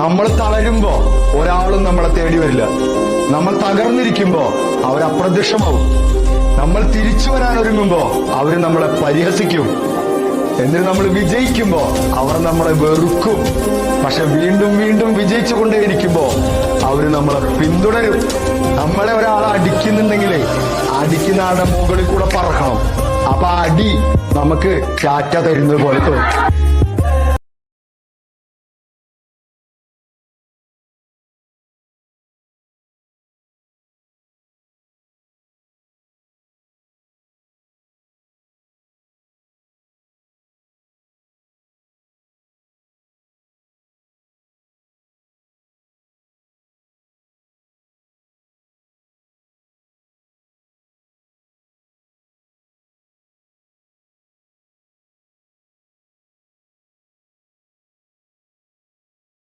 നമ്മൾ തളരുമ്പോ ഒരാളും നമ്മളെ തേടി വരില്ല. നമ്മൾ തകർന്നിരിക്കുമ്പോ അവർ അപ്രത്യക്ഷമാവും. നമ്മൾ തിരിച്ചു വരാൻ ഒരുങ്ങുമ്പോ അവര് നമ്മളെ പരിഹസിക്കും. എന്നിട്ട് നമ്മൾ വിജയിക്കുമ്പോ അവർ നമ്മളെ വെറുക്കും. പക്ഷെ വീണ്ടും വീണ്ടും വിജയിച്ചു കൊണ്ടേയിരിക്കുമ്പോ അവര് നമ്മളെ പിന്തുടരും. നമ്മളെ ഒരാളെ അടിക്കുന്നുണ്ടെങ്കിലേ അടിക്കുന്ന ആളുടെ മുകളിൽ കൂടെ പറക്കണം. അപ്പൊ ആ അടി നമുക്ക് ടാറ്റ തരുന്നത് പോലെ തോന്നും.